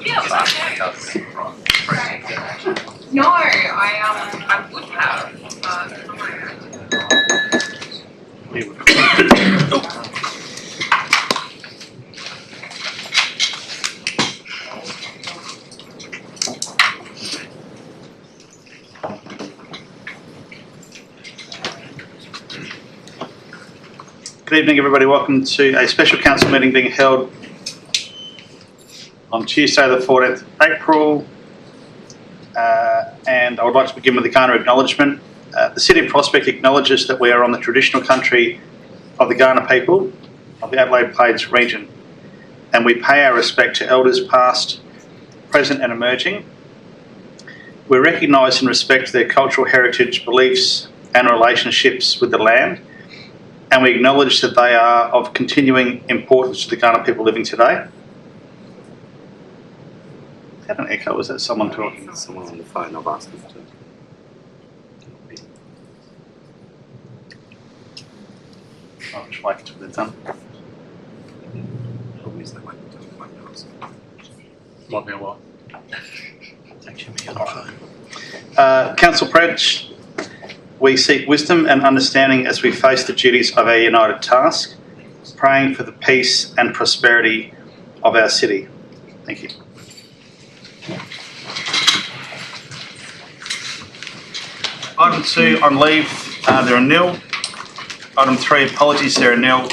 Yeah, it was okay. No, I would have, but Good evening, everybody. Welcome to a special council meeting being held on Tuesday, the 14th of April. And I would like to begin with the Kaurna acknowledgement. The City of Prospect acknowledges that we are on the traditional country of the Kaurna people of the Adelaide Plains region, and we pay our respect to elders past, present and emerging. We recognise and respect their cultural heritage, beliefs and relationships with the land, and we acknowledge that they are of continuing importance to the Kaurna people living today. Had an echo, was that someone talking? Someone on the phone, I've asked them to. I'll just wait until they're done. Problem is they won't do it, won't ask. Might be a while. Actually, me on the phone. Council Pledge, we seek wisdom and understanding as we face the duties of our united task, praying for the peace and prosperity of our city. Thank you. Item 2, on leave, there are nil. Item 3, apologies, there are nil.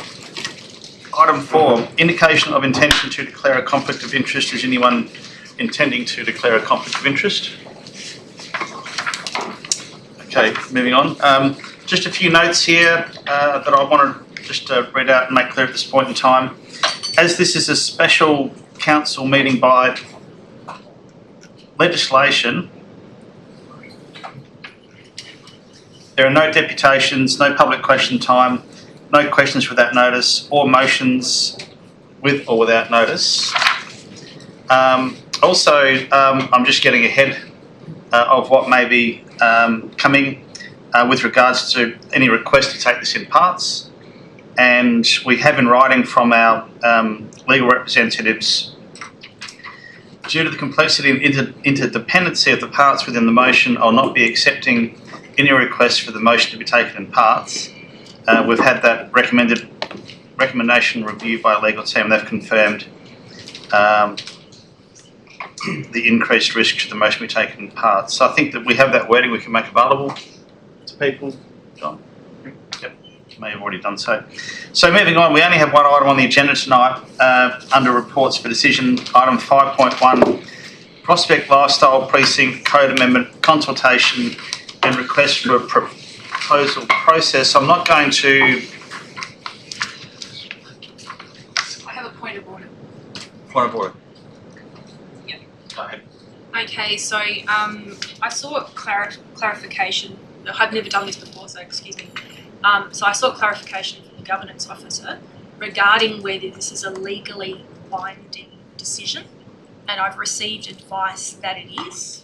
Item 4, indication of intention to declare a conflict of interest. Is anyone intending to declare a conflict of interest? Okay, moving on. Just a few notes here that I want to just read out and make clear at this point in time. As this is a special council meeting by legislation, there are no deputations, no public question time, no questions without notice, or motions with or without notice. Also, I'm just getting ahead of what may be coming with regards to any request to take this in parts. And we have in writing from our legal representatives, due to the complexity and interdependency of the parts within the motion, I'll not be accepting any request for the motion to be taken in parts. We've had that recommendation reviewed by a legal team. They've confirmed the increased risk to the motion be taken in parts. So I think that we have that wording we can make available to people. John? Yep, you may have already done so. So moving on, we only have one item on the agenda tonight under reports for decision, item 5.1, Prospect Lifestyle Precinct Code Amendment Consultation and request for a proposal process. I'm not going to... I have a point of order. Point of order. Yep. Go ahead. Okay, so I saw clarification. I've never done this before, so excuse me. So I saw clarification from the Governance Officer regarding whether this is a legally binding decision, and I've received advice that it is.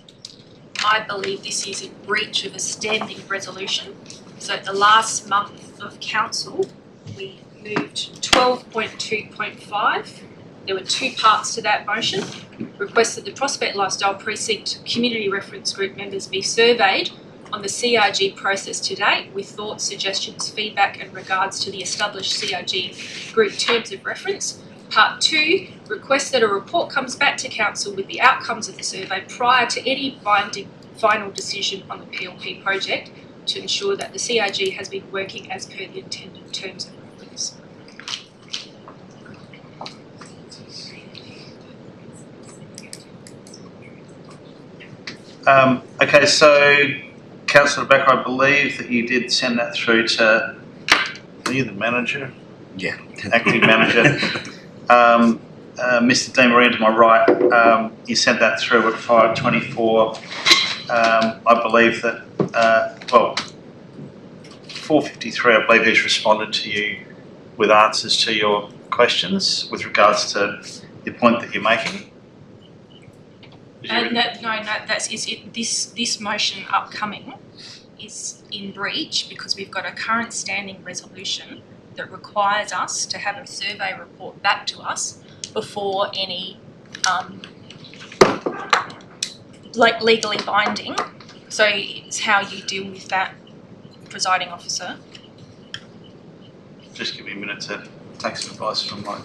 I believe this is in breach of a standing resolution. So at the last month of council, we moved 12.2.5. There were two parts to that motion. Request that the Prospect Lifestyle Precinct Community Reference Group members be surveyed on the CRG process to date with thoughts, suggestions, feedback and regards to the established CRG group terms of reference. Part 2, request that a report comes back to council with the outcomes of the survey prior to any binding final decision on the PLP project to ensure that the CRG has been working as per the intended terms of reference. Okay, so Councillor Becker, I believe that you did send that through to, are you the manager? Yeah. Acting manager. Mr. Di Maria to my right, you sent that through at 5:24. I believe that, 4:53, I believe he's responded to you with answers to your questions with regards to the point that you're making. This motion upcoming is in breach because we've got a current standing resolution that requires us to have a survey report back to us before any like legally binding. So it's how you deal with that, presiding officer. Just give me a minute to take some advice from my.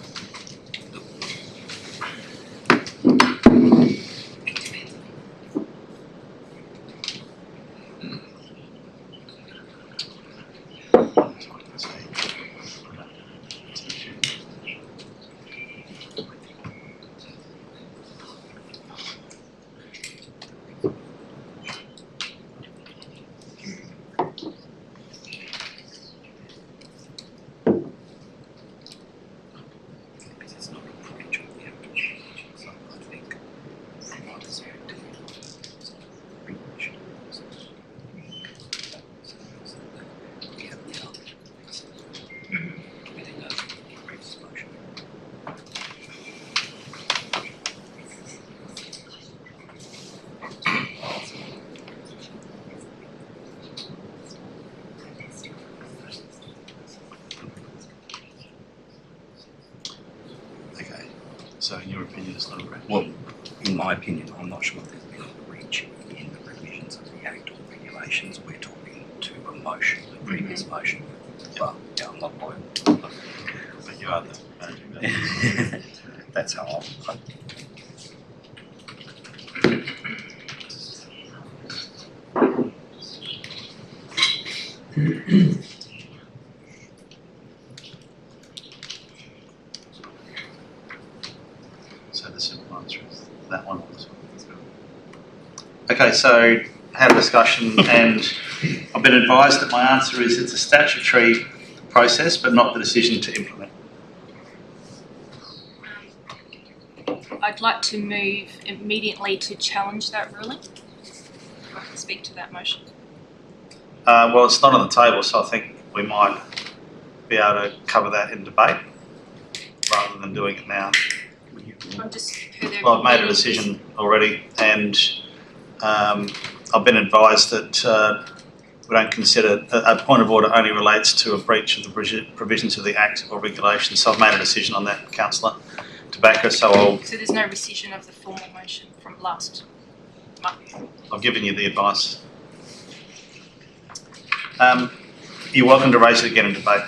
So in your opinion, it's not a breach? Well, in my opinion, I'm not sure there's been a breach in the provisions of the Act or regulations. We're talking to a motion, the previous motion. But yeah, I'm not lawyer. But you are the managing director. That's how I So the simple answer is that one. Okay, so had a discussion and I've been advised that my answer is it's a statutory process but not the decision to implement. I'd like to move immediately to challenge that ruling. If I can speak to that motion. Well, it's not on the table, so I think we might be able to cover that in debate rather than doing it now. I'm just. Well, I've made a decision already, and I've been advised that we don't consider a point of order only relates to a breach of the provisions of the Act or regulations. So I've made a decision on that, Councillor Tobacco. So there's no rescission of the formal motion from last month. I've given you the advice. You're welcome to raise it again in debate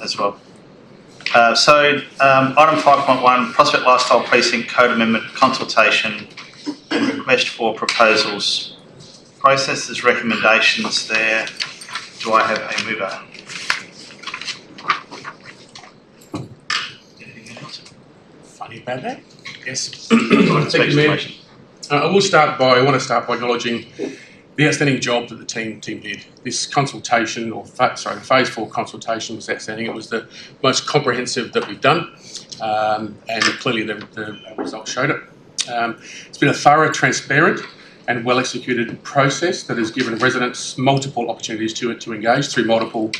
as well. So item 5.1, Prospect Lifestyle Precinct Code Amendment Consultation and Request for Proposals. Process, there's recommendations there. Do I have a mover? Anything else? Funny about that. Yes. Thank you, I want to start by acknowledging the outstanding job that the team did. This consultation, the phase 4 consultation was outstanding. It was the most comprehensive that we've done, and clearly the results showed it. It's been a thorough, transparent and well executed process that has given residents multiple opportunities to engage through multiple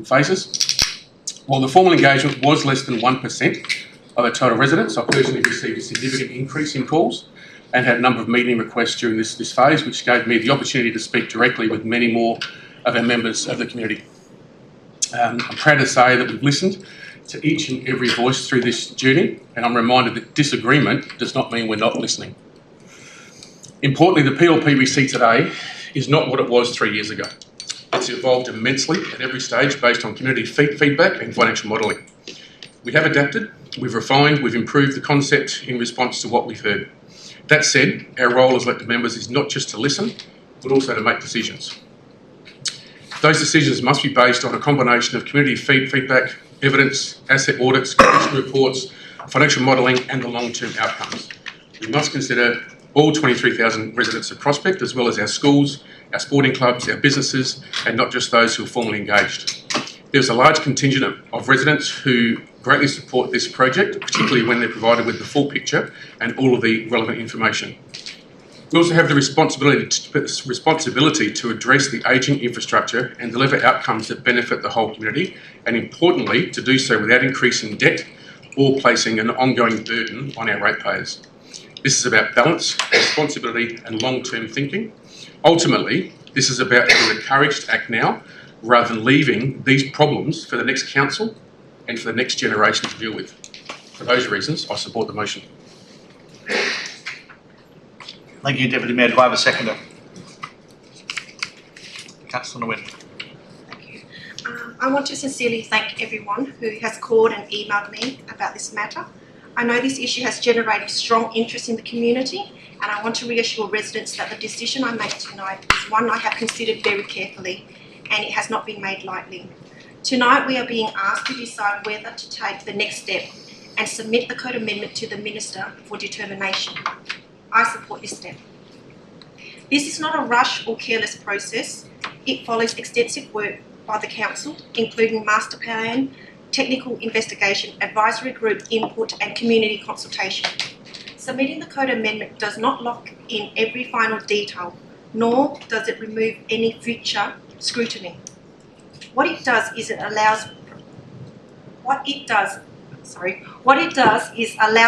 phases. While the formal engagement was less than 1% of our total residents, I personally received a significant increase in calls and had a number of meeting requests during this phase, which gave me the opportunity to speak directly with many more of our members of the community. I'm proud to say that we've listened to each and every voice through this journey, and I'm reminded that disagreement does not mean we're not listening. Importantly, the PLP we see today is not what it was 3 years ago. It's evolved immensely at every stage based on community feedback and financial modelling. We have adapted, we've refined, we've improved the concept in response to what we've heard. That said, our role as elected members is not just to listen, but also to make decisions. Those decisions must be based on a combination of community feedback, evidence, asset audits, commission reports, financial modelling and the long-term outcomes. We must consider all 23,000 residents of Prospect, as well as our schools, our sporting clubs, our businesses, and not just those who are formally engaged. There's a large contingent of residents who greatly support this project, particularly when they're provided with the full picture and all of the relevant information. We also have the responsibility to address the ageing infrastructure and deliver outcomes that benefit the whole community, and importantly, to do so without increasing debt or placing an ongoing burden on our ratepayers. This is about balance, responsibility and long-term thinking. Ultimately, this is about having the courage to act now rather than leaving these problems for the next council and for the next generation to deal with. For those reasons, I support the motion. Thank you, Deputy Mayor. Do I have a seconder? Councillor Nguyen. Thank you. I want to sincerely thank everyone who has called and emailed me about this matter. I know this issue has generated strong interest in the community, and I want to reassure residents that the decision I make tonight is one I have considered very carefully, and it has not been made lightly. Tonight we are being asked to decide whether to take the next step and submit the Code Amendment to the Minister for determination. I support this step. This is not a rush or careless process. It follows extensive work by the Council, including master plan, technical investigation, advisory group input and community consultation. Submitting the Code Amendment does not lock in every final detail, nor does it remove any future scrutiny. What it does is allow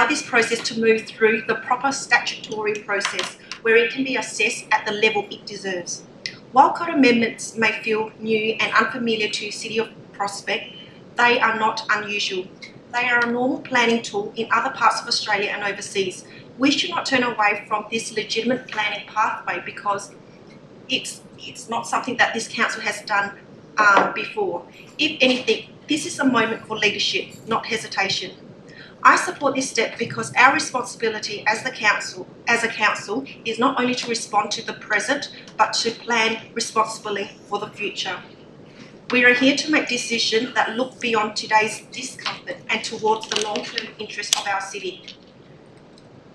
this process to move through the proper statutory process where it can be assessed at the level it deserves. While Code Amendments may feel new and unfamiliar to City of Prospect, they are not unusual. They are a normal planning tool in other parts of Australia and overseas. We should not turn away from this legitimate planning pathway because it's not something that this council has done before. If anything, this is a moment for leadership, not hesitation. I support this step because our responsibility as a council is not only to respond to the present, but to plan responsibly for the future. We are here to make decisions that look beyond today's discomfort and towards the long-term interest of our city.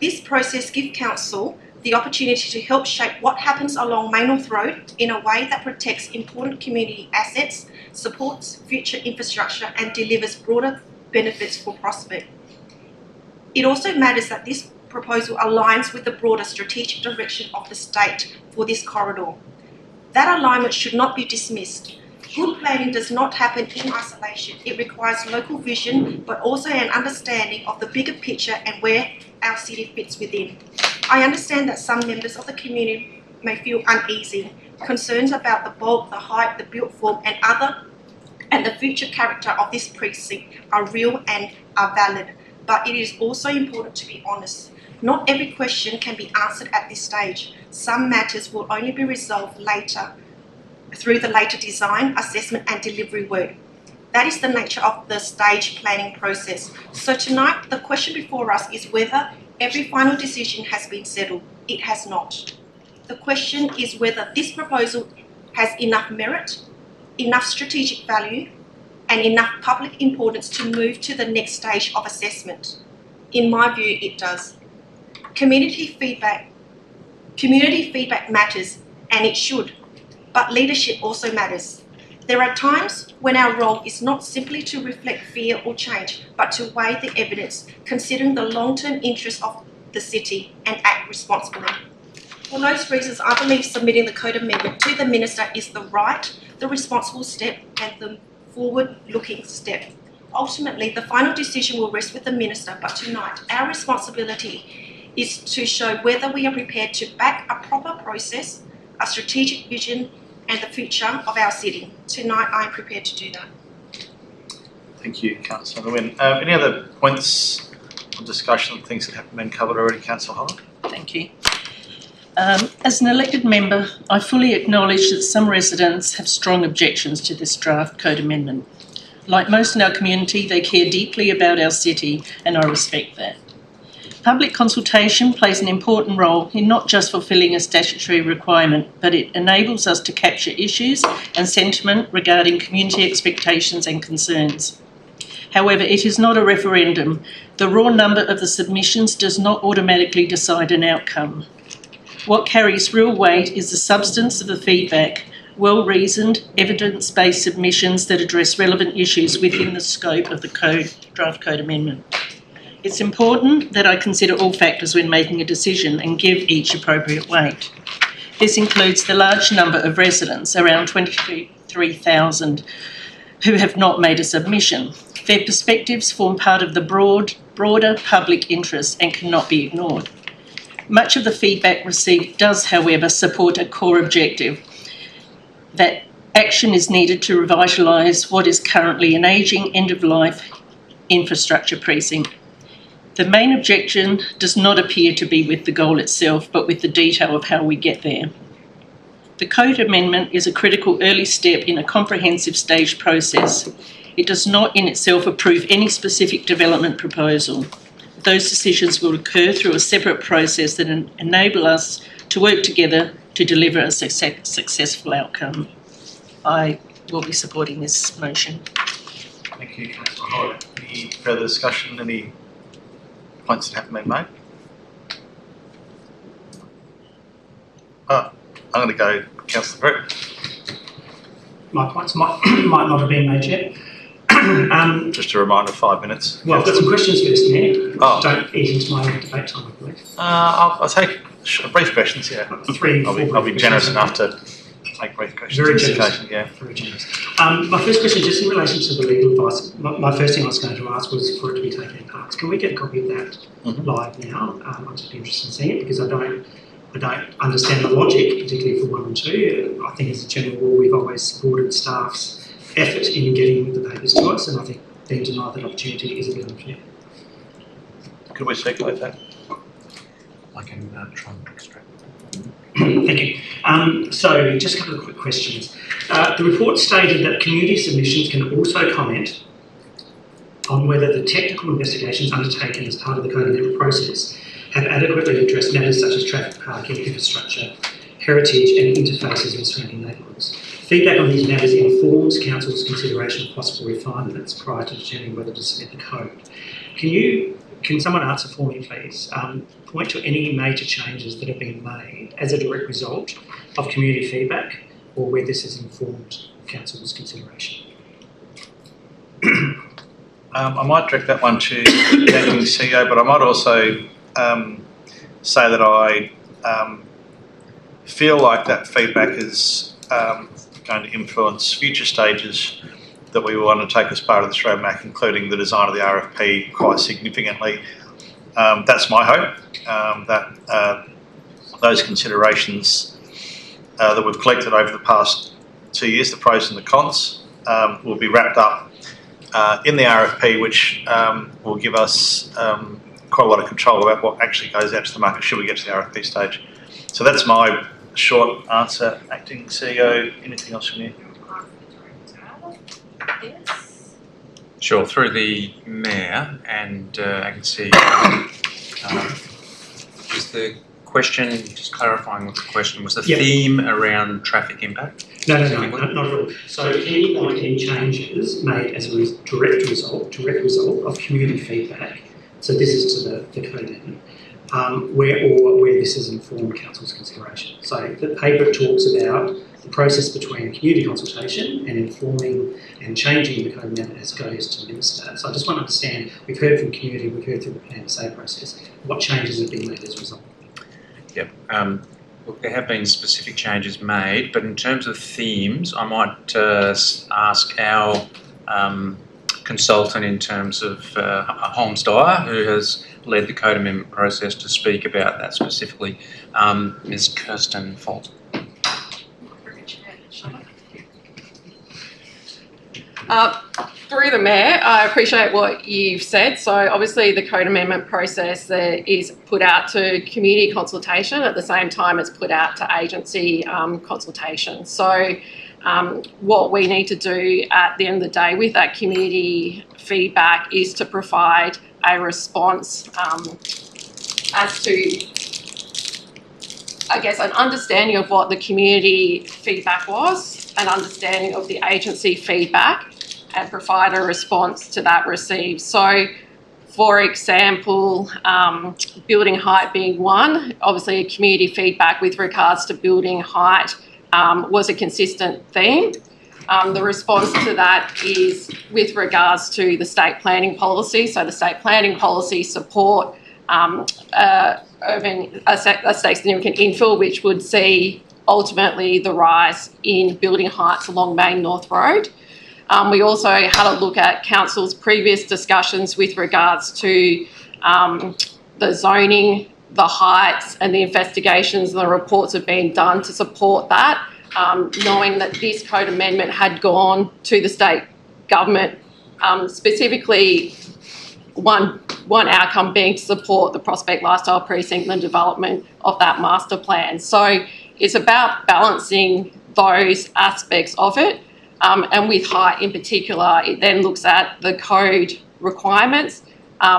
This process gives council the opportunity to help shape what happens along Maynooth Road in a way that protects important community assets, supports future infrastructure and delivers broader benefits for Prospect. It also matters that this proposal aligns with the broader strategic direction of the state for this corridor. That alignment should not be dismissed. Good planning does not happen in isolation. It requires local vision, but also an understanding of the bigger picture and where our city fits within. I understand that some members of the community may feel uneasy. Concerns about the bulk, the height, the built form and the future character of this precinct are real and are valid. But it is also important to be honest. Not every question can be answered at this stage. Some matters will only be resolved later through the later design, assessment and delivery work. That is the nature of the stage planning process. So tonight, the question before us is whether every final decision has been settled. It has not. The question is whether this proposal has enough merit, enough strategic value, and enough public importance to move to the next stage of assessment. In my view, it does. Community feedback matters, and it should, but leadership also matters. There are times when our role is not simply to reflect fear or change, but to weigh the evidence, considering the long-term interests of the city and act responsibly. For those reasons, I believe submitting the Code Amendment to the Minister is the right, the responsible step and the forward-looking step. Ultimately, the final decision will rest with the Minister, but tonight our responsibility is to show whether we are prepared to back a proper process, a strategic vision and the future of our city. Tonight I am prepared to do that. Thank you, Councillor Nguyen. Any other points of discussion on things that haven't been covered already, Councillor Holland? Thank you. As an elected member, I fully acknowledge that some residents have strong objections to this draft Code Amendment. Like most in our community, they care deeply about our city, and I respect that. Public consultation plays an important role in not just fulfilling a statutory requirement, but it enables us to capture issues and sentiment regarding community expectations and concerns. However, it is not a referendum. The raw number of the submissions does not automatically decide an outcome. What carries real weight is the substance of the feedback, well-reasoned, evidence-based submissions that address relevant issues within the scope of the draft Code Amendment. It's important that I consider all factors when making a decision and give each appropriate weight. This includes the large number of residents, around 23,000, who have not made a submission. Their perspectives form part of the broader public interest and cannot be ignored. Much of the feedback received does, however, support a core objective, that action is needed to revitalise what is currently an ageing end-of-life infrastructure precinct. The main objection does not appear to be with the goal itself, but with the detail of how we get there. The Code Amendment is a critical early step in a comprehensive staged process. It does not in itself approve any specific development proposal. Those decisions will occur through a separate process that enable us to work together to deliver a successful outcome. I will be supporting this motion. Thank you, Councillor Hoyle. Any further discussion? Any points that haven't been made? I'm going to go Councillor Brett. My points might not have been made yet. Just a reminder, 5 minutes. Well, I've got some questions first, Mayor. Oh. Don't eat into my debate time, I believe. I'll take brief questions, yeah. I'll be generous enough to take brief questions. Very generous. Yeah. Very generous. My first question, just in relation to the legal advice, my first thing I was going to ask was for it to be taken in parts. Can we get a copy of that live now? I'm just interested in seeing it because I don't understand the logic, particularly for 1 and 2. I think as a general rule, we've always supported staff's effort in getting the papers to us, and I think being denied that opportunity is a bit unfair. Could we circulate that? I can try and extract. Thank you. So, just a couple of quick questions. The report stated that community submissions can also comment on whether the technical investigations undertaken as part of the Code Amendment process have adequately addressed matters such as traffic, parking, infrastructure, heritage and interfaces with surrounding neighbourhoods. Feedback on these matters informs Council's consideration of possible refinements prior to determining whether to submit the code. Can someone answer for me, please? Point to any major changes that have been made as a direct result of community feedback or where this has informed Council's consideration. I might direct that one to the acting CEO, but I might also say that I feel like that feedback is going to influence future stages that we will undertake as part of this roadmap, including the design of the RFP quite significantly. That's my hope, that those considerations that we've collected over the past 2 years, the pros and the cons, will be wrapped up in the RFP, which will give us quite a lot of control about what actually goes out to the market should we get to the RFP stage. So that's my short answer. Acting CEO, anything else from you? Yes. Sure, through the Mayor, and I can see, is the question, just clarifying what the question was, the theme around traffic impact? No, not at all. So any changes made as a direct result of community feedback, so this is to the Code Amendment, where this has informed Council's consideration. So the paper talks about the process between community consultation and informing and changing the Code Amendment as it goes to Minister. So I just want to understand, we've heard from community, we've heard through the plan to say process, what changes have been made as a result? Yep. Look, there have been specific changes made, but in terms of themes, I might ask our consultant in terms of Holmes Dyer, who has led the Code Amendment process, to speak about that specifically. Ms. Kirsten Folt. Through the Mayor, I appreciate what you've said. So obviously the Code Amendment process is put out to community consultation at the same time it's put out to agency consultation. So what we need to do at the end of the day with that community feedback is to provide a response as to, I guess, an understanding of what the community feedback was, an understanding of the agency feedback, and provide a response to that received. So, for example, building height being one, obviously a community feedback with regards to building height was a consistent theme. The response to that is with regards to the state planning policy. So the state planning policy support a state significant infill, which would see ultimately the rise in building heights along Main North Road. We also had a look at Council's previous discussions with regards to the zoning, the heights, and the investigations and the reports have been done to support that, knowing that this Code Amendment had gone to the state government, specifically one one outcome being to support the Prospect Lifestyle Precinct and the development of that master plan. So it's about balancing those aspects of it. And with height in particular, it then looks at the code requirements,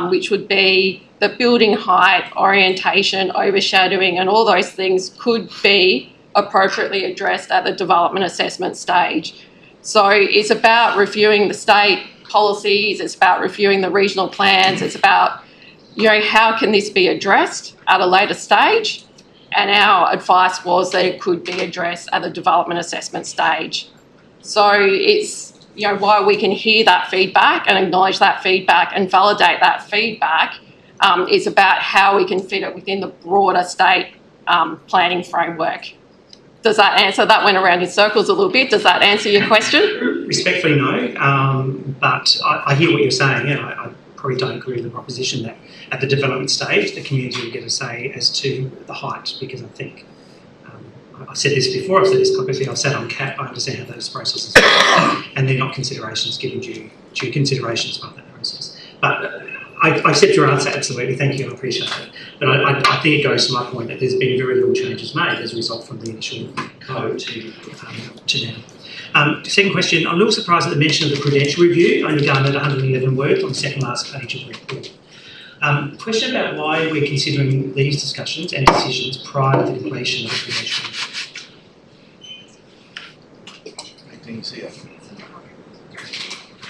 which would be the building height, orientation, overshadowing, and all those things could be appropriately addressed at the development assessment stage. So it's about reviewing the state policies, it's about reviewing the regional plans, it's about, how can this be addressed at a later stage? And our advice was that it could be addressed at the development assessment stage. So it's, while we can hear that feedback and acknowledge that feedback and validate that feedback, it's about how we can fit it within the broader state planning framework. Does that answer? That went around in circles a little bit. Does that answer your question? Respectfully, no. But I hear what you're saying, and I probably don't agree with the proposition that at the development stage, the community will get a say as to the height, because I think, I've said this before, I've said this publicly, I've sat on CAP, I understand how those processes work, and they're not considerations given due consideration as part of that process. But I accept your answer, absolutely, thank you, I appreciate it. But I think it goes to my point that there's been very little changes made as a result from the initial code to now. Second question, I'm a little surprised at the mention of the prudential review, only done at 111 words on the second last page of the report. Question about why we're considering these discussions and decisions prior to the completion of the prudential review.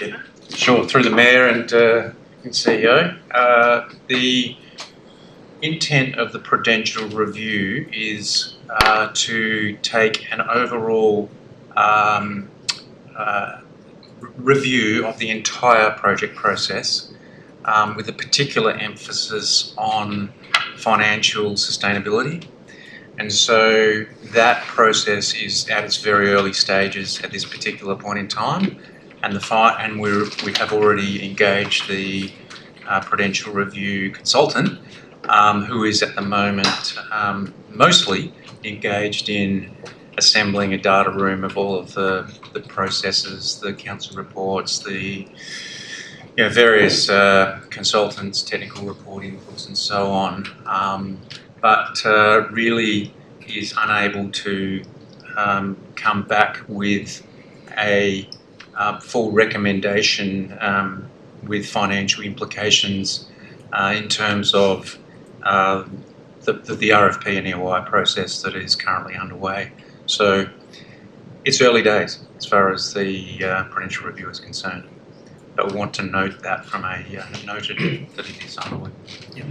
Yeah. Sure, through the Mayor and CEO. The intent of the prudential review is to take an overall review of the entire project process with a particular emphasis on financial sustainability. And so that process is at its very early stages at this particular point in time, and we have already engaged the prudential review consultant, who is at the moment mostly engaged in assembling a data room of all of the processes, the council reports, the various consultants, technical report inputs and so on, but really is unable to come back with a full recommendation with financial implications in terms of the RFP and EOI process that is currently underway. So it's early days as far as the prudential review is concerned. But we want to note that from noted that it is underway. Yeah.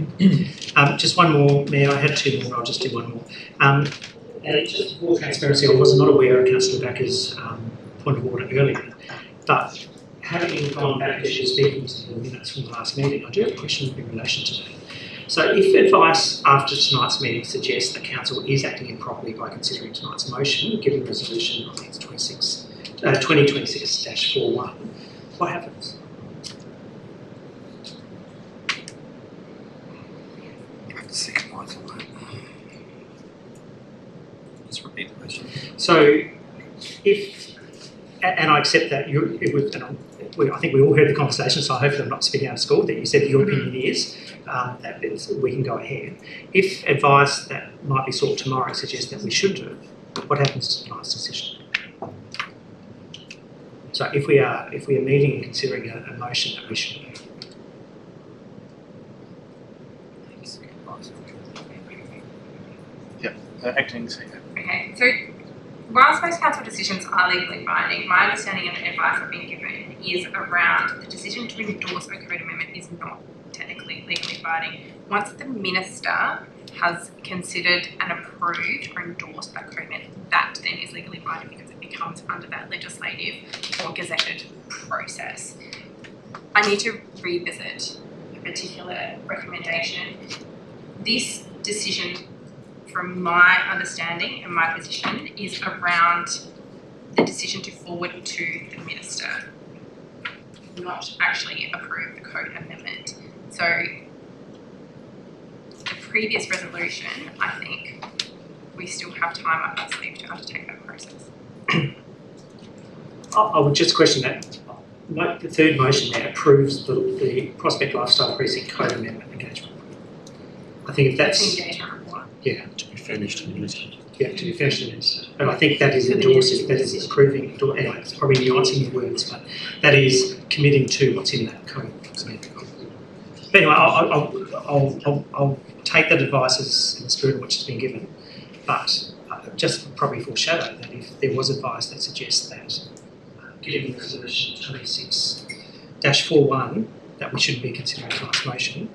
Just one more, Mayor. I had two more. I'll just do one more. Just for transparency, I was not aware of Councillor Backer's point of order earlier, but having gone back as you're speaking to the minutes from the last meeting, I do have a question in relation to that. So if advice after tonight's meeting suggests that Council is acting improperly by considering tonight's motion, given resolution, I think it's 2026-41, what happens? Let's repeat the question. So, and I accept that I think we all heard the conversation, so hopefully I'm not spitting out of school, that you said that your opinion is that we can go ahead. If advice that might be sought tomorrow suggests that we should do it, what happens to tonight's decision? So if we are meeting and considering a motion that we should do. Acting CEO. Okay, so whilst most council decisions are legally binding, my understanding and advice I've been given is around the decision to endorse a code amendment is not technically legally binding. Once the minister has considered and approved or endorsed that code amendment, that then is legally binding because it becomes under that legislative or gazetted process. I need to revisit a particular recommendation. This decision, from my understanding and my position, is around the decision to forward to the minister, not actually approve the code amendment. So the previous resolution, I think we still have time up our sleeve to undertake that process. I would just question that. the third motion there approves the Prospect Lifestyle Precinct Code Amendment engagement. I think if that's engagement report. Yeah, To be finished and listed. yeah, to be finished in this. And I think that is endorsing, that is approving, anyway, it's probably nuancing the words, but that is committing to what's in that code. But anyway, I'll take that advice as in the spirit of which it's been given, but just probably foreshadow that if there was advice that suggests that, given resolution 26-41, that we shouldn't be considering tonight's motion,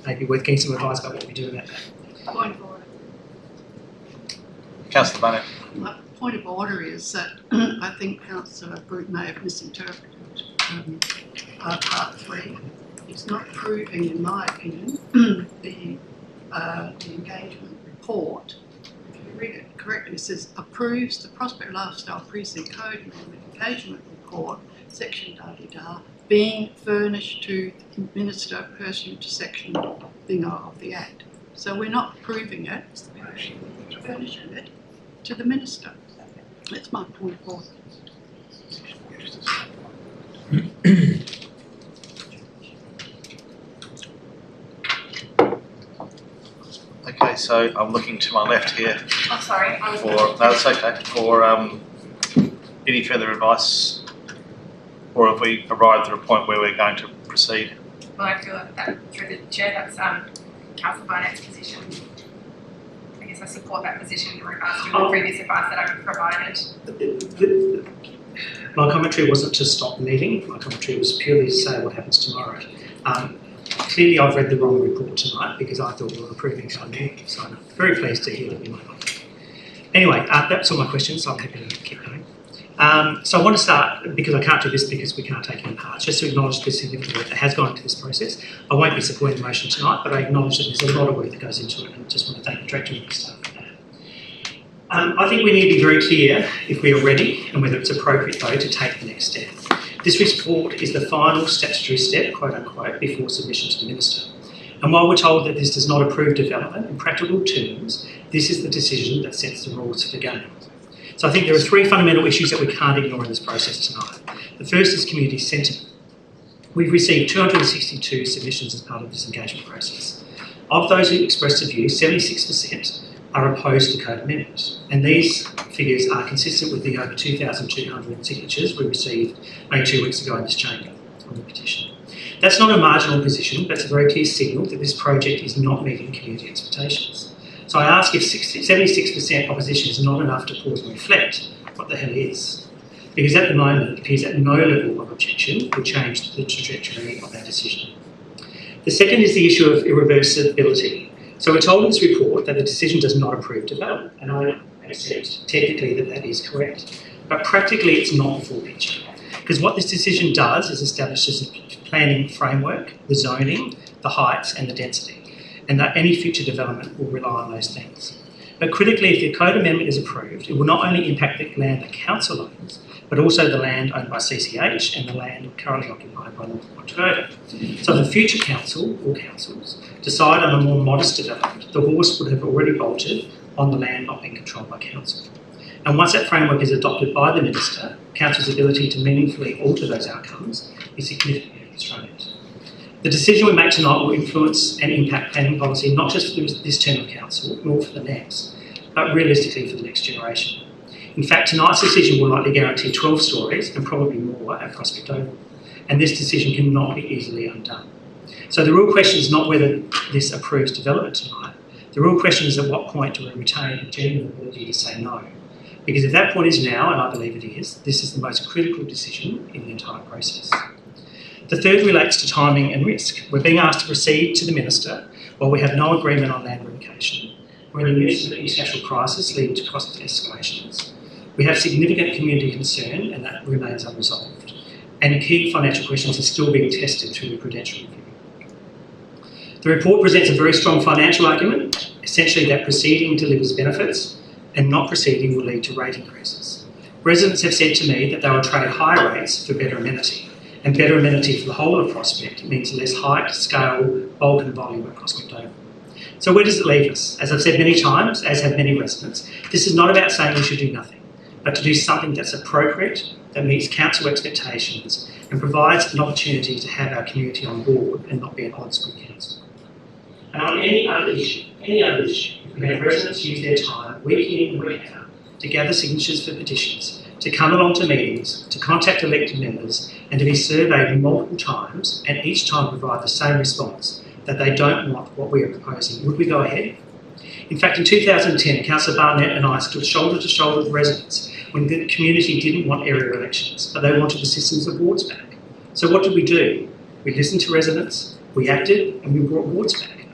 maybe worth getting some advice about what we do in that. Point of order. Councillor Barnett. My point of order is that I think Councillor Brute may have misinterpreted part 3. It's not proving, in my opinion, the engagement report. If you read it correctly, it says approves the Prospect Lifestyle Precinct Code Amendment engagement report, section da-da-da, being furnished to the Minister pursuant to section thingo of the Act. So we're not approving it, we're furnishing it to the Minister. That's my point of order. Okay, so I'm looking to my left here Oh, sorry. I was for, no, that's okay, for any further advice, or have we arrived at a point where we're going to proceed? Well, I feel like that through the chair, that's Councillor Barnett's position. I guess I support that position in regards to the previous advice that I've provided. My commentary wasn't to stop the meeting, my commentary was purely to say what happens tomorrow. Clearly I've read the wrong report tonight because I thought we were approving something, so I'm very pleased to hear that we might not. Anyway, that's all my questions, so I'm happy to keep going. So I want to start, because I can't do this because we can't take it in parts, just to acknowledge the significant work that has gone into this process. I won't be supporting the motion tonight, but I acknowledge that there's a lot of work that goes into it, and just want to thank the Director and the staff for that. I think we need to be very clear if we are ready and whether it's appropriate, though, to take the next step. This report is the final statutory step, quote unquote, before submission to the Minister. And while we're told that this does not approve development, in practical terms, this is the decision that sets the rules for the game. So I think there are three fundamental issues that we can't ignore in this process tonight. The first is community sentiment. We've received 262 submissions as part of this engagement process. Of those who expressed a view, 76% are opposed to the Code Amendment. And these figures are consistent with the over 2,200 signatures we received only 2 weeks ago in this chamber on the petition. That's not a marginal position, but it's a very clear signal that this project is not meeting community expectations. So I ask if 76% opposition is not enough to pause and reflect what the hell is. Because at the moment, it appears that no level of objection would change the trajectory of our decision. The second is the issue of irreversibility. So we're told in this report that the decision does not approve development, and I accept technically that that is correct. But practically, it's not the full picture. Because what this decision does is establish a planning framework, the zoning, the heights, and the density, and that any future development will rely on those things. But critically, if the Code Amendment is approved, it will not only impact the land that Council owns, but also the land owned by CCH and the land currently occupied by North Dakota. So if a future council or councils decide on a more modest development, the horse would have already bolted on the land not being controlled by council. And once that framework is adopted by the Minister, council's ability to meaningfully alter those outcomes is significantly constrained. The decision we make tonight will influence and impact planning policy not just for this term of council, nor for the next, but realistically for the next generation. In fact, tonight's decision will likely guarantee 12 stories and probably more at Prospect Oval, and this decision cannot be easily undone. So the real question is not whether this approves development tonight. The real question is at what point do we retain a genuine ability to say no? Because if that point is now, and I believe it is, this is the most critical decision in the entire process. The third relates to timing and risk. We're being asked to proceed to the Minister while we have no agreement on land revocation. We're in the midst of an international crisis leading to cost escalations. We have significant community concern and that remains unresolved. And key financial questions are still being tested through the Prudential Review. The report presents a very strong financial argument, essentially that proceeding delivers benefits and not proceeding will lead to rate increases. Residents have said to me that they will trade higher rates for better amenity, and better amenity for the whole of Prospect means less height, scale, bulk and volume at Prospect Oval. So where does it leave us? As I've said many times, as have many residents, this is not about saying we should do nothing, but to do something that's appropriate, that meets council expectations and provides an opportunity to have our community on board and not be at odds with council. And on any other issue, if we have residents use their time week in, week out to gather signatures for petitions, to come along to meetings, to contact elected members, and to be surveyed multiple times, and each time provide the same response, that they don't want what we are proposing, would we go ahead? In fact, in 2010, Councillor Barnett and I stood shoulder to shoulder with residents when the community didn't want area elections, but they wanted the systems of wards back. So what did we do? We listened to residents, we acted, and we brought wards back.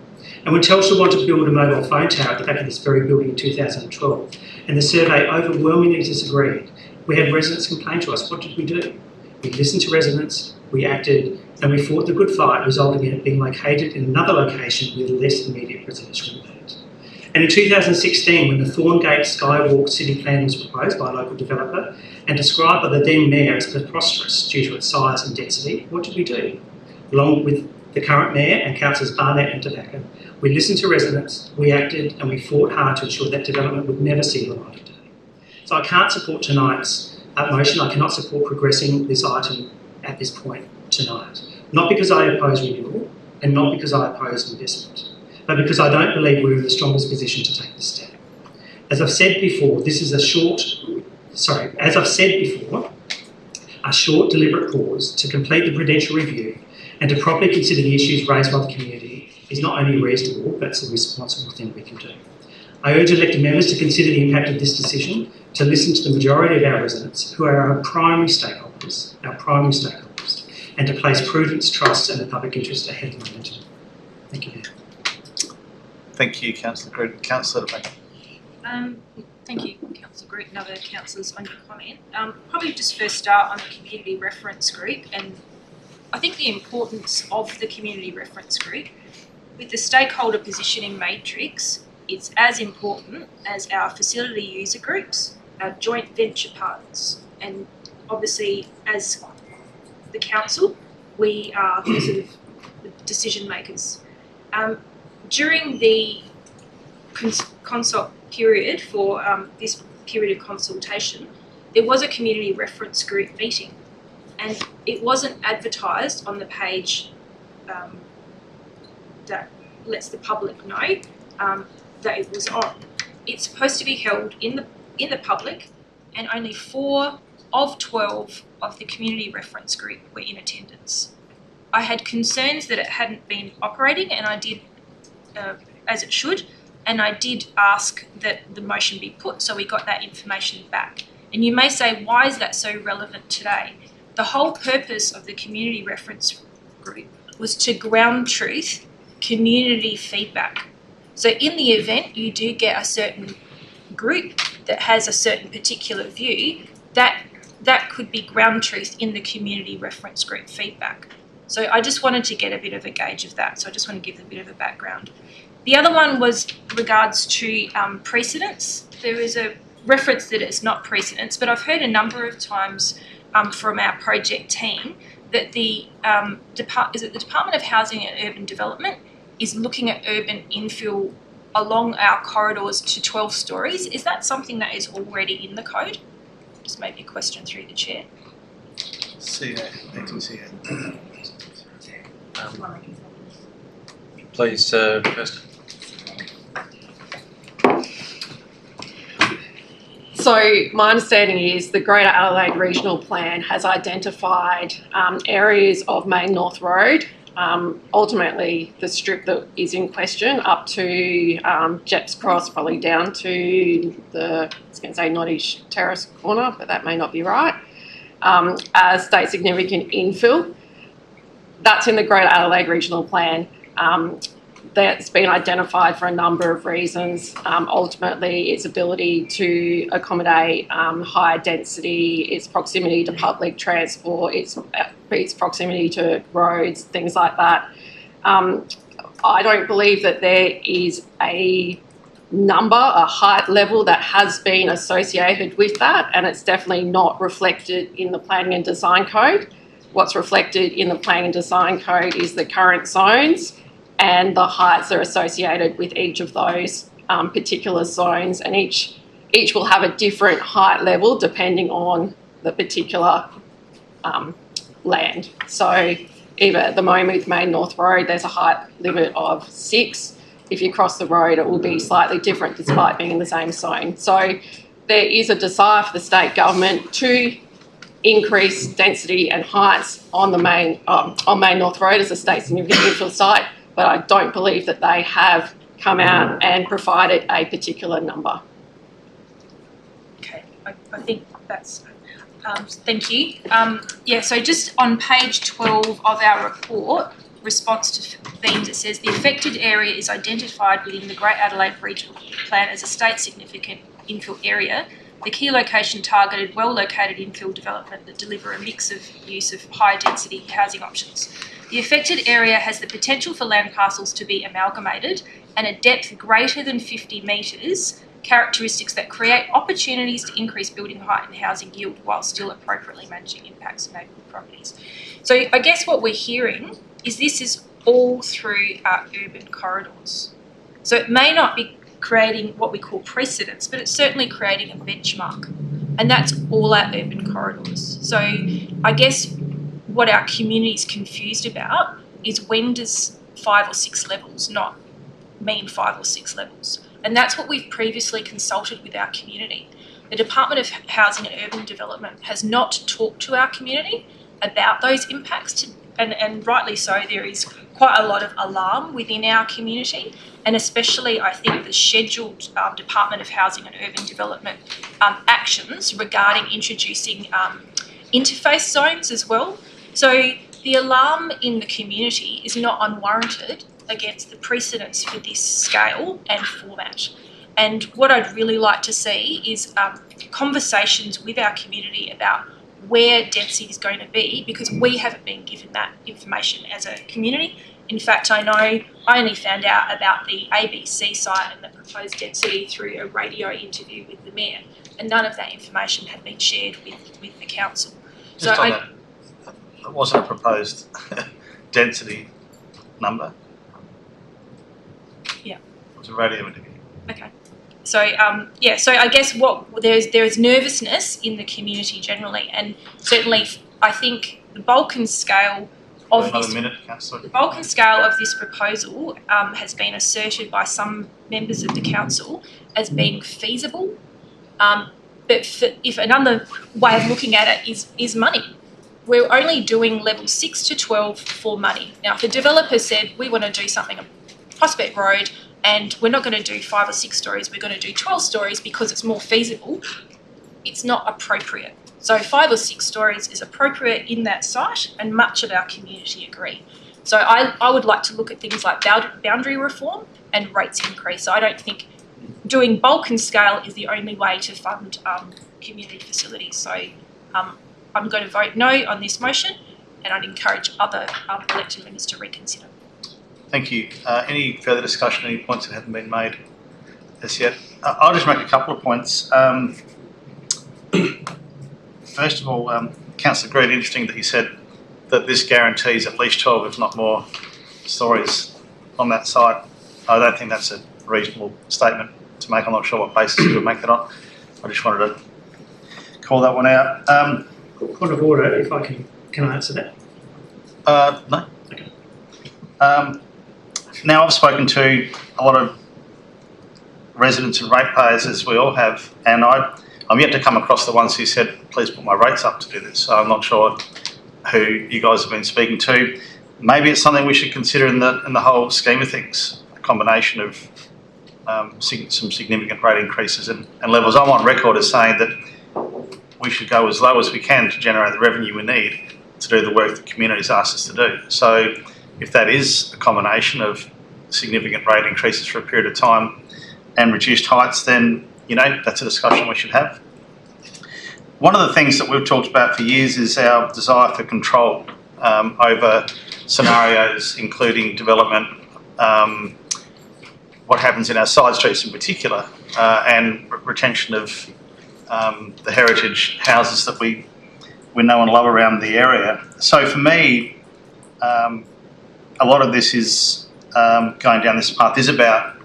And when Telstra wanted to build a mobile phone tower at the back of this very building in 2012, and the survey overwhelmingly disagreed, we had residents complain to us. What did we do? We listened to residents, we acted, and we fought the good fight, resulting in it being located in another location with less immediate residential impact. And in 2016, when the Thorngate Skywalk City Plan was proposed by a local developer and described by the then Mayor as preposterous due to its size and density, what did we do? Along with the current Mayor and Councillors Barnett and Tobacco, we listened to residents, we acted, and we fought hard to ensure that development would never see the light of day. So I can't support tonight's motion. I cannot support progressing this item at this point tonight. Not because I oppose renewal and not because I oppose investment, but because I don't believe we're in the strongest position to take this step. As I've said before, this is a short deliberate pause to complete the prudential review and to properly consider the issues raised by the community is not only reasonable, but it's a responsible thing we can do. I urge elected members to consider the impact of this decision, to listen to the majority of our residents, who are our primary stakeholders, and to place prudence, trust and the public interest ahead of momentum. Thank you. Thank you, Councillor Groot. Councillor Tobacco. Thank you, Councillor Groot and other councillors on your comment. Probably just first start on the community reference group, and I think the importance of the community reference group with the stakeholder positioning matrix is as important as our facility user groups, our joint venture partners, and obviously as the council, we are the sort of the decision makers. During the consult period for this period of consultation, there was a community reference group meeting, and it wasn't advertised on the page that lets the public know that it was on. It's supposed to be held in the public, and only 4 of 12 of the community reference group were in attendance. I had concerns that it hadn't been operating, and I did as it should, and I did ask that the motion be put, so we got that information back. And you may say, why is that so relevant today? The whole purpose of the community reference group was to ground truth community feedback. So in the event you do get a certain group that has a certain particular view, that could be ground truth in the community reference group feedback. So I just wanted to get a bit of a gauge of that. So I just want to give a bit of a background. The other one was regards to precedents. There is a reference that it's not precedents, but I've heard a number of times from our project team that the Department of Housing and Urban Development is looking at urban infill along our corridors to 12 stories. Is that something that is already in the code? Just maybe a question through the chair. Please, first. So my understanding is the Greater Adelaide Regional Plan has identified areas of Main North Road, ultimately the strip that is in question up to Jeps Cross, probably down to I was going to say Nottage Terrace corner, but that may not be right, as state significant infill. That's in the Greater Adelaide Regional Plan. That's been identified for a number of reasons. Ultimately, its ability to accommodate higher density, its proximity to public transport, its proximity to roads, things like that. I don't believe that there is a height level that has been associated with that, and it's definitely not reflected in the Planning and Design Code. What's reflected in the Planning and Design Code is the current zones and the heights that are associated with each of those particular zones, and each will have a different height level depending on the particular land. So either at the moment, Main North Road, there's a height limit of 6. If you cross the road, it will be slightly different despite being in the same zone. So there is a desire for the state government to increase density and heights on the Main North Road as a state significant infill site, but I don't believe that they have come out and provided a particular number. Okay, I think that's. Thank you. Yeah, so just on page 12 of our report, response to themes, it says the affected area is identified within the Great Adelaide Regional Plan as a state significant infill area. The key location targeted well-located infill development that deliver a mix of use of high density housing options. The affected area has the potential for land parcels to be amalgamated and a depth greater than 50 metres, characteristics that create opportunities to increase building height and housing yield while still appropriately managing impacts on neighbourhood properties. So I guess what we're hearing is this is all through our urban corridors. So it may not be creating what we call precedents, but it's certainly creating a benchmark. And that's all our urban corridors. So I guess what our community is confused about is when does 5 or 6 levels not mean 5 or 6 levels? And that's what we've previously consulted with our community. The Department of Housing and Urban Development has not talked to our community about those impacts, and rightly so. There is quite a lot of alarm within our community, and especially I think the scheduled Department of Housing and Urban Development actions regarding introducing interface zones as well. So the alarm in the community is not unwarranted against the precedents for this scale and format. And what I'd really like to see is conversations with our community about where density is going to be, because we haven't been given that information as a community. In fact, I know I only found out about the ABC site and the proposed density through a radio interview with the Mayor, and none of that information had been shared with the council. Just on that, it wasn't a proposed density number. Yeah. It was a radio interview. Okay. So yeah, so I guess there is nervousness in the community generally, and certainly I think the bulk and scale of this proposal has been asserted by some members of the council as being feasible. But if another way of looking at it is money. We're only doing level 6 to 12 for money. Now, if the developer said we want to do something on Prospect Road, and we're not going to do 5 or 6 stories, we're going to do 12 stories because it's more feasible, it's not appropriate. So 5 or 6 stories is appropriate in that site, and much of our community agree. So I would like to look at things like boundary reform and rates increase. So I don't think doing bulk and scale is the only way to fund community facilities. So I'm going to vote no on this motion, and I'd encourage other elected members to reconsider. Thank you. Any further discussion, any points that haven't been made as yet? I'll just make a couple of points. First of all, Councillor Green, interesting that you said that this guarantees at least 12, if not more, stories on that site. I don't think that's a reasonable statement to make. I'm not sure what basis you would make that on. I just wanted to call that one out. Point of order, if I can I answer that? No. Okay. Now, I've spoken to a lot of residents and ratepayers, as we all have, and I'm yet to come across the ones who said, please put my rates up to do this. So I'm not sure who you guys have been speaking to. Maybe it's something we should consider in the whole scheme of things, a combination of some significant rate increases and levels. I'm on record as saying that we should go as low as we can to generate the revenue we need to do the work the community's asked us to do. So if that is a combination of significant rate increases for a period of time and reduced heights, then, you know, that's a discussion we should have. One of the things that we've talked about for years is our desire for control over scenarios, including development, what happens in our side streets in particular, and retention of the heritage houses that we know and love around the area. So for me, a lot of this is going down this path is about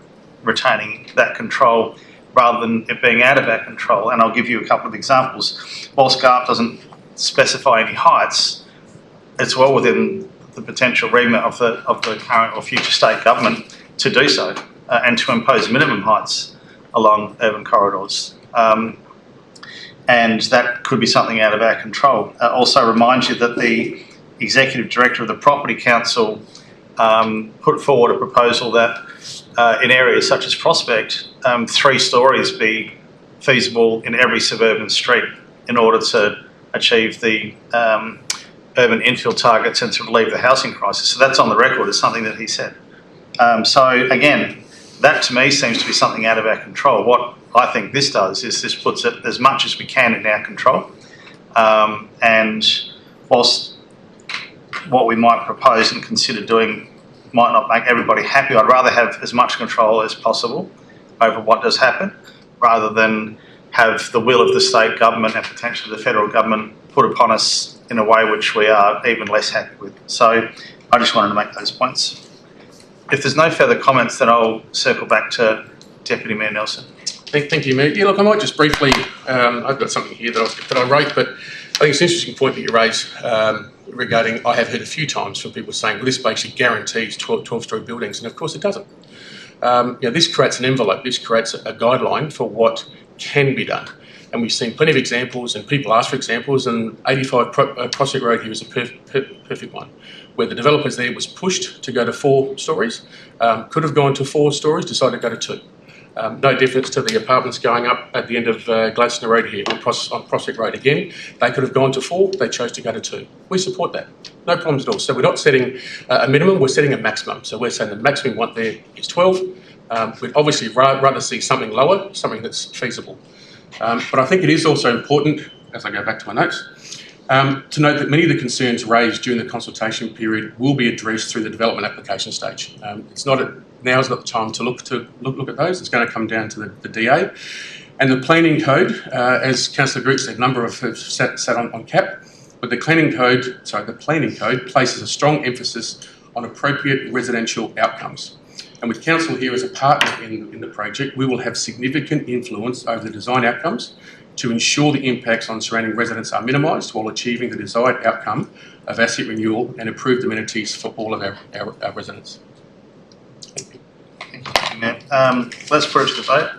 retaining that control rather than it being out of our control. And I'll give you a couple of examples. Whilst GARP doesn't specify any heights, it's well within the potential remit of the current or future state government to do so and to impose minimum heights along urban corridors. And that could be something out of our control. Also remind you that the Executive Director of the Property Council put forward a proposal that in areas such as Prospect, 3 stories be feasible in every suburban street in order to achieve the urban infill targets and to relieve the housing crisis. So that's on the record as something that he said. So again, that to me seems to be something out of our control. What I think this does is this puts it as much as we can in our control. And whilst what we might propose and consider doing might not make everybody happy, I'd rather have as much control as possible over what does happen rather than have the will of the state government and potentially the federal government put upon us in a way which we are even less happy with. So I just wanted to make those points. If there's no further comments, then I'll circle back to Deputy Mayor Nelson. Thank you, Mayor. Yeah, look, I might just briefly, I've got something here that I wrote, but I think it's an interesting point that you raise regarding, I have heard a few times from people saying, well, this basically guarantees 12-storey buildings, and of course it doesn't. This creates an envelope, this creates a guideline for what can be done. And we've seen plenty of examples, and people ask for examples, and 85 Prospect Road here is a perfect one, where the developers there was pushed to go to 4 stories, could have gone to 4 stories, decided to go to 2. No difference to the apartments going up at the end of Gladstone Road here on Prospect Road again. They could have gone to 4, they chose to go to 2. We support that, no problems at all. So we're not setting a minimum, we're setting a maximum. So we're saying the maximum we want there is 12. We'd obviously rather see something lower, something that's feasible. But I think it is also important, as I go back to my notes, to note that many of the concerns raised during the consultation period will be addressed through the development application stage. Now is not the time to look at those. It's going to come down to the DA. And the planning code, as Councillor Groot said, a number of have sat on cap, but the planning code places a strong emphasis on appropriate residential outcomes. And with Council here as a partner in the project, we will have significant influence over the design outcomes to ensure the impacts on surrounding residents are minimised while achieving the desired outcome of asset renewal and improved amenities for all of our residents. Thank you. Thank you, Matt. Let's put it to vote.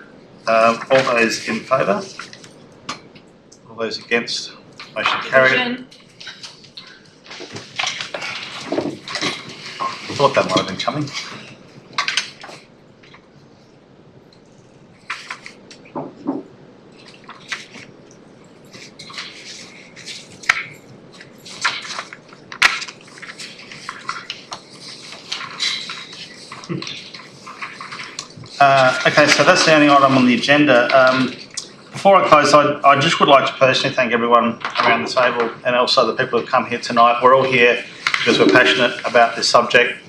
All those in favour? All those against? Motion carried. Thought that might have been coming. Okay, so that's the only item on the agenda. Before I close, I just would like to personally thank everyone around the table and also the people who have come here tonight. We're all here because we're passionate about this subject,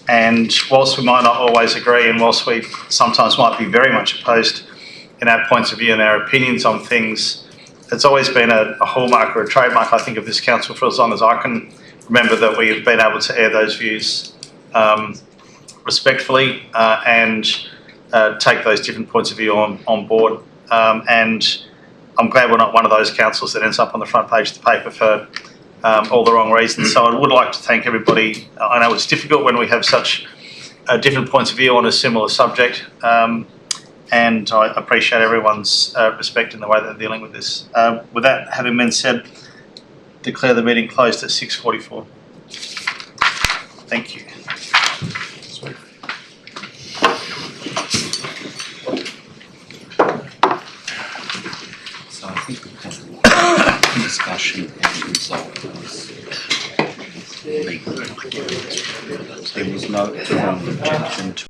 and whilst we might not always agree and whilst we sometimes might be very much opposed in our points of view and our opinions on things, it's always been a hallmark or a trademark, I think, of this council for as long as I can remember that we have been able to air those views respectfully and take those different points of view on board. And I'm glad we're not one of those councils that ends up on the front page of the paper for all the wrong reasons. So I would like to thank everybody. I know it's difficult when we have such different points of view on a similar subject, and I appreciate everyone's respect in the way they're dealing with this. With that having been said, declare the meeting closed at 6:44. Thank you. Sweet. So I think we've had a discussion and result was legal. There was no objection to